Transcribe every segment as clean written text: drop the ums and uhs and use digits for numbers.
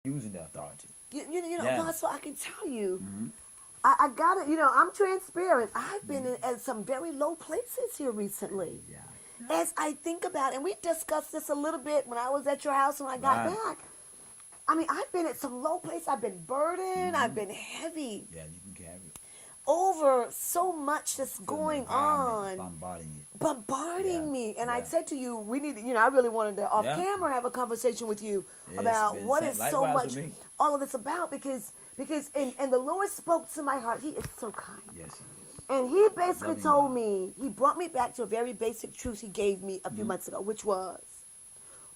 using the authority. Yeah. So I can tell you, I gotta, I'm transparent. I've been at some very low places here recently. Yeah. As I think about it, and we discussed this a little bit when I was at your house when I got Right. back. I mean, I've been at some low place. I've been burdened. I've been heavy Yeah, you can carry it. over so much that's Feeling the going environment on, bombarding you. bombarding Yeah, me. And I yeah. said to you, we need, I really wanted to off Yeah. camera have a conversation with you It's about been what same- is so likewise much with me. all of this about because and the Lord spoke to my heart. He is so kind. Yes, he is. And he basically Loving told God. me, he brought me back to a very basic truth he gave me a few Mm-hmm. months ago, which was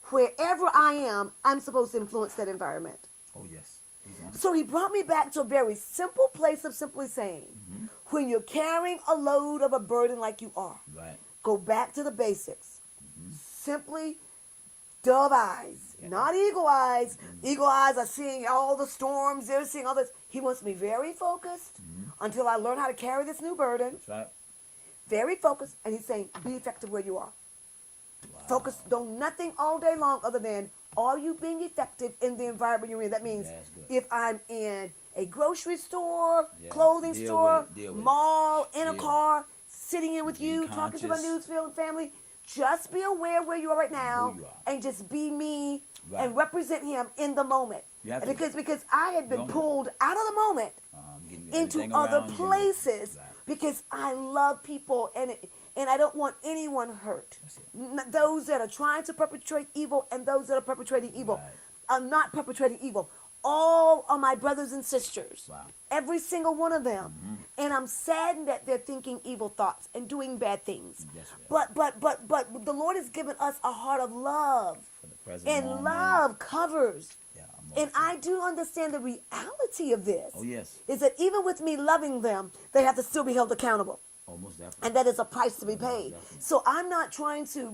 wherever I am, I'm supposed to influence that environment. Oh, yes. He's on it. So he brought me back to a very simple place of simply saying, when you're carrying a load of a burden like you are, Right. go back to the basics. Simply dove eyes, not eagle eyes. Eagle eyes are seeing all the storms, they're seeing all this. He wants me very focused until I learn how to carry this new burden. That's right. Very focused, and he's saying, be effective where you are. Wow. Focus on nothing all day long other than, are you being effective in the environment you're in? That means That's good. if I'm in a grocery store, Yeah. clothing Deal store, with it. Deal with it. mall, in a Deal. car, sitting here with Being you, talking to my conscious. NewsReal family, just be aware where you are right now Who you are. and just be me Right. and represent him in the moment. You have to. Because I had been Don't- pulled out of the moment Getting into everything other around you. places Right. because I love people and I don't want anyone hurt. That's it. Those that are trying to perpetrate evil and those that are perpetrating evil Right. are not perpetrating evil. All are my brothers and sisters. Wow. Every single one of them. And I'm saddened that they're thinking evil thoughts and doing bad things. Yes, But the Lord has given us a heart of love. For the present And moment. love covers. Yeah, I'm And all for I it. do understand the reality of this. Oh, yes. Is that even with me loving them, they have to still be held accountable. Almost definitely. And that is a price to be paid. Definitely. So I'm not trying to,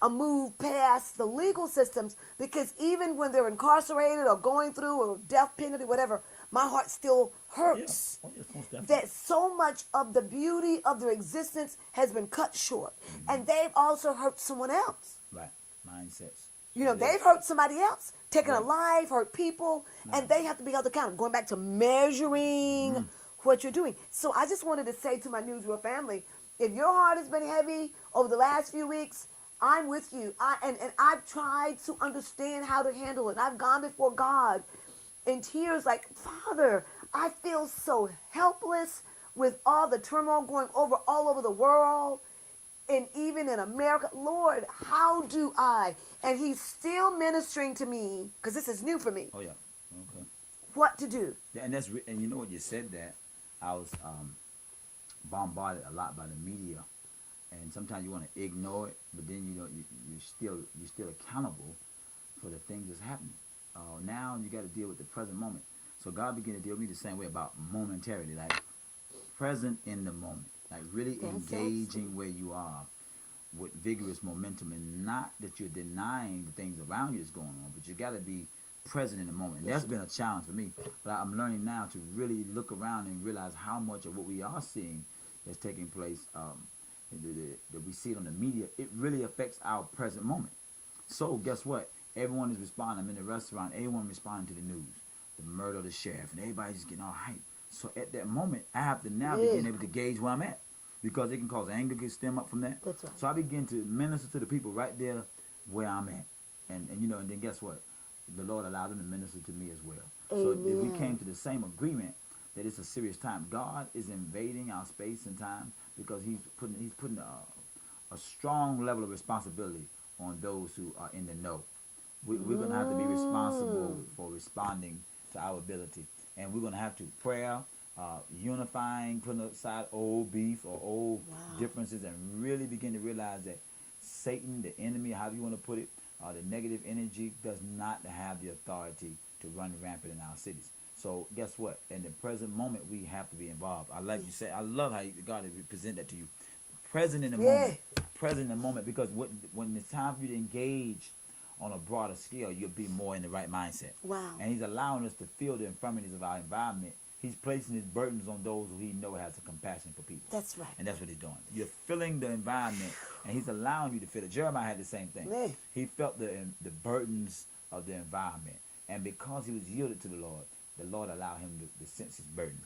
move past the legal systems because even when they're incarcerated or going through or death penalty, whatever, my heart still hurts. Yeah. Oh, yes, most definitely. That so much of the beauty of their existence has been cut short. And they've also hurt someone else. Right. Mindsets. They've hurt somebody else, taken a Right. life, hurt people, and they have to be held accountable. Going back to measuring what you're doing. So I just wanted to say to my NewsReal family, if your heart has been heavy over the last few weeks, I'm with you. And I've tried to understand how to handle it. I've gone before God in tears like, Father, I feel so helpless with all the turmoil going all over the world. And even in America, Lord, how do I? And he's still ministering to me, because this is new for me, Oh, yeah. Okay. what to do. Yeah, and you know what, you said that I was bombarded a lot by the media, and sometimes you want to ignore it, but then you're still accountable for the things that's happening. Now you got to deal with the present moment. So God began to deal with me the same way about momentarily, like present in the moment, like really That's engaging where you are with vigorous momentum, and not that you're denying the things around you that's going on, but you got to be present in the moment. And that's been a challenge for me, but I'm learning now to really look around and realize how much of what we are seeing that's taking place, that we see it on the media, it really affects our present moment. So guess what? Everyone is responding. I'm in the restaurant, everyone responding to the news, the murder of the sheriff, and everybody's just getting all hyped. So at that moment, I have to now begin able to gauge where I'm at, because it can cause anger to stem up from that. That's right. So I begin to minister to the people right there where I'm at, and then guess what? The Lord allowed them to minister to me as well. So we came to the same agreement that it's a serious time. God is invading our space and time because He's putting a strong level of responsibility on those who are in the know. We're going to have to be responsible for responding to our ability, and we're going to have to prayer, unifying, putting aside old beef or old differences, and really begin to realize that Satan, the enemy, however you want to put it, the negative energy does not have the authority to run rampant in our cities. So guess what? In the present moment, we have to be involved. I like you said. I love how God present that to you. Present in the moment. Present in the moment, because when it's time for you to engage on a broader scale, you'll be more in the right mindset. Wow. And He's allowing us to feel the infirmities of our environment. He's placing His burdens on those who He knows has a compassion for people. That's right. And that's what He's doing. You're feeling the environment, and He's allowing you to feel it. Jeremiah had the same thing. He felt the burdens of the environment. And because he was yielded to the Lord allowed him to sense his burden.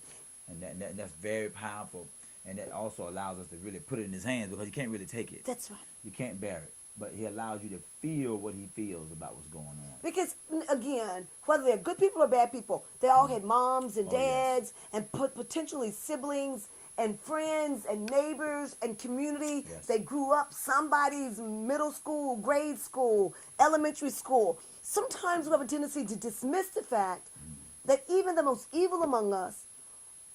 And that's very powerful. And that also allows us to really put it in his hands, because you can't really take it. That's right. You can't bear it. But he allows you to feel what he feels about what's going on. Because, again, whether they're good people or bad people, they all had moms and dads and potentially siblings and friends and neighbors and community. Yes. They grew up somebody's middle school, grade school, elementary school. Sometimes we have a tendency to dismiss the fact that even the most evil among us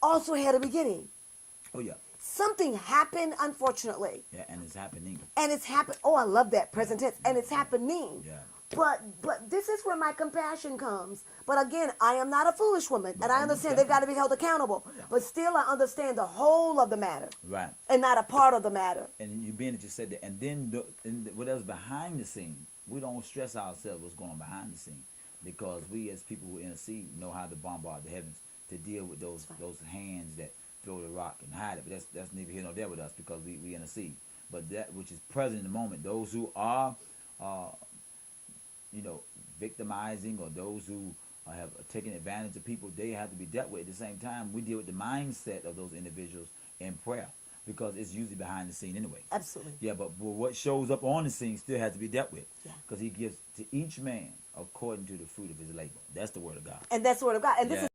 also had a beginning. Oh, yeah. Something happened, unfortunately. Yeah, and it's happening. And it's happened. Oh, I love that present tense. And it's happening. Yeah. But this is where my compassion comes. But again, I am not a foolish woman, and I understand they've got to be held accountable. Yeah. But still, I understand the whole of the matter, Right. and not a part of the matter. And you being that you said that, and then whatever's behind the scene, we don't stress ourselves what's going on behind the scene, because we as people who intercede know how to bombard the heavens to deal with those hands that throw the rock and hide it. But that's neither here nor there with us, because we intercede. But that which is present in the moment, those who are victimizing, or those who have taken advantage of people, they have to be dealt with. At the same time, we deal with the mindset of those individuals in prayer, because it's usually behind the scene anyway. Absolutely. Yeah, but what shows up on the scene still has to be dealt with, Yeah. because he gives to each man according to the fruit of his labor. That's the word of God. And that's the word of God. And this Yeah. is